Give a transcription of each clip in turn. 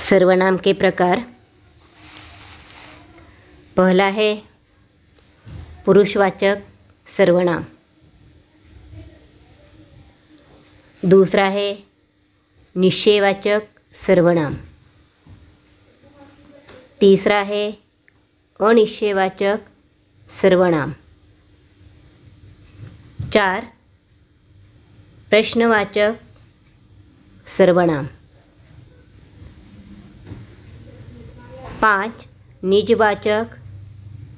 सर्वनाम के प्रकार। पहला है पुरुषवाचक सर्वनाम, दूसरा है निश्चयवाचक सर्वनाम, तीसरा है अनिश्चयवाचक सर्वनाम, 4 प्रश्नवाचक सर्वनाम, 5 निजवाचक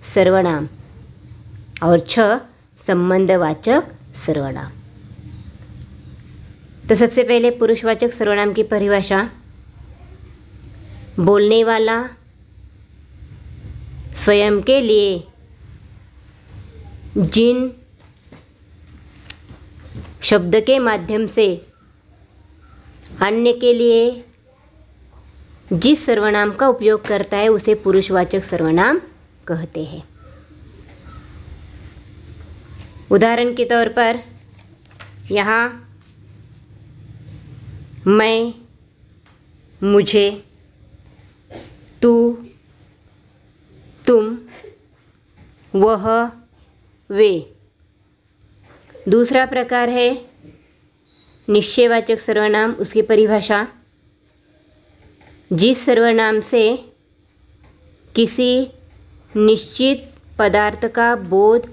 सर्वनाम और 6 संबंधवाचक सर्वनाम। तो सबसे पहले पुरुषवाचक सर्वनाम की परिभाषा। बोलने वाला स्वयं के लिए जिन शब्द के माध्यम से अन्य के लिए जिस सर्वनाम का उपयोग करता है उसे पुरुषवाचक सर्वनाम कहते हैं। उदाहरण के तौर पर यहाँ मैं, मुझे, तू, तुम, वह, वे। दूसरा प्रकार है निश्चयवाचक सर्वनाम। उसकी परिभाषा, जिस सर्वनाम से किसी निश्चित पदार्थ का बोध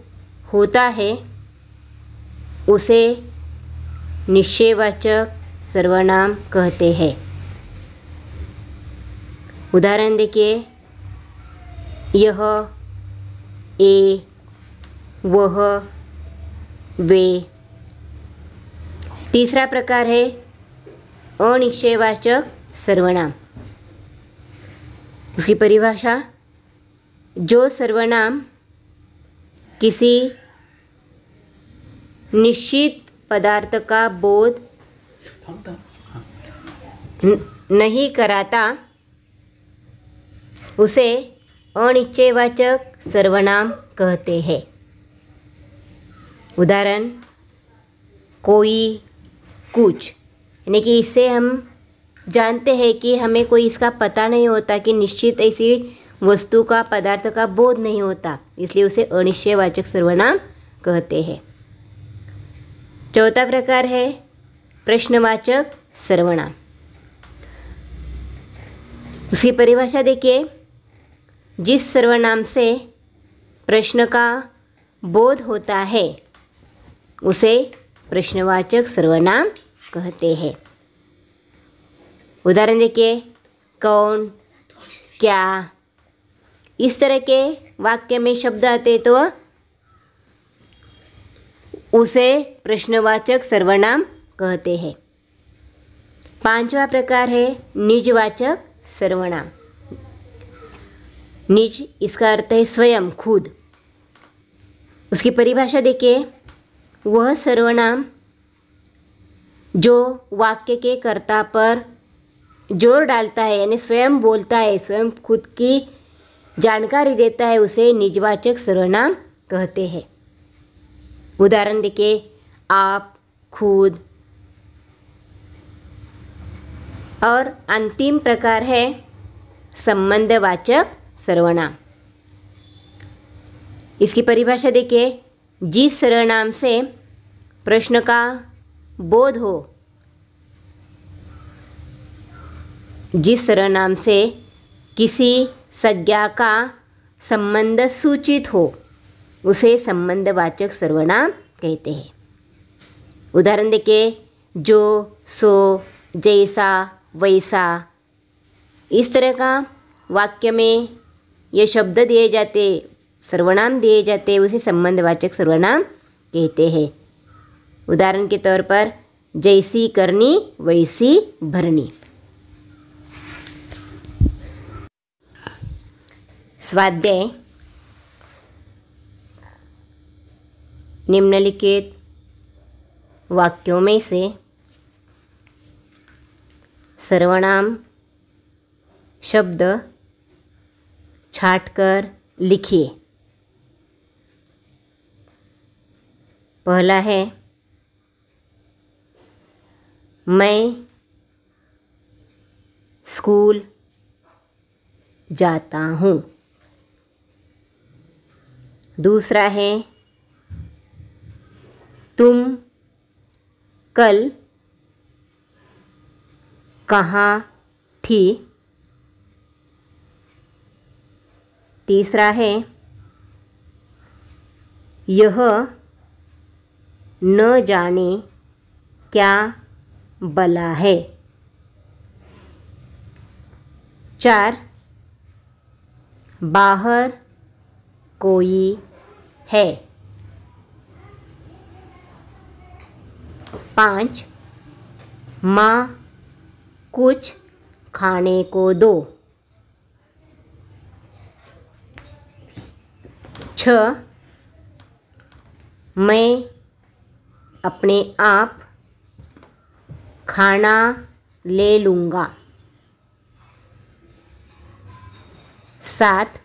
होता है उसे निश्चयवाचक सर्वनाम कहते हैं। उदाहरण देखिए, यह, ये, वह, वे। तीसरा प्रकार है अनिश्चयवाचक सर्वनाम। उसकी परिभाषा, जो सर्वनाम किसी निश्चित पदार्थ का बोध नहीं कराता उसे अनिश्चयवाचक सर्वनाम कहते हैं। उदाहरण, कोई, कुछ। यानी कि इससे हम जानते हैं कि हमें कोई इसका पता नहीं होता, कि निश्चित ऐसी वस्तु का, पदार्थ का बोध नहीं होता, इसलिए उसे अनिश्चयवाचक सर्वनाम कहते हैं। चौथा प्रकार है प्रश्नवाचक सर्वनाम। उसकी परिभाषा देखिए, जिस सर्वनाम से प्रश्न का बोध होता है उसे प्रश्नवाचक सर्वनाम कहते हैं। उदाहरण देखिए, कौन, क्या। इस तरह के वाक्य में शब्द आते तो उसे प्रश्नवाचक सर्वनाम कहते हैं। पांचवा प्रकार है निजवाचक सर्वनाम। निज, इसका अर्थ है स्वयं, खुद। उसकी परिभाषा देखिए, वह सर्वनाम जो वाक्य के कर्ता पर जोर डालता है, यानी स्वयं बोलता है, स्वयं खुद की जानकारी देता है, उसे निजवाचक सर्वनाम कहते हैं। उदाहरण देखिए, आप, खुद। और अंतिम प्रकार है संबंधवाचक सर्वनाम। इसकी परिभाषा देखिए, जिस सर्वनाम से प्रश्न का बोध हो, जिस सर्वनाम से किसी संज्ञा का संबंध सूचित हो उसे संबंधवाचक सर्वनाम कहते हैं। उदाहरण देखिए, जो, सो, जैसा, वैसा। इस तरह का वाक्य में ये शब्द दिए जाते, सर्वनाम दिए जाते, उसे संबंधवाचक सर्वनाम कहते हैं। उदाहरण के तौर पर, जैसी करनी वैसी भरनी। स्वाध्याय, निम्नलिखित वाक्यों में से सर्वनाम शब्द छांटकर लिखिए। पहला है, मैं स्कूल जाता हूँ। दूसरा है तुम कल कहाँ थी। तीसरा है यह न जाने क्या बला है। 4 बाहर कोई है। 5 माँ कुछ खाने को दो। 6 मैं अपने आप खाना ले लूँगा। 7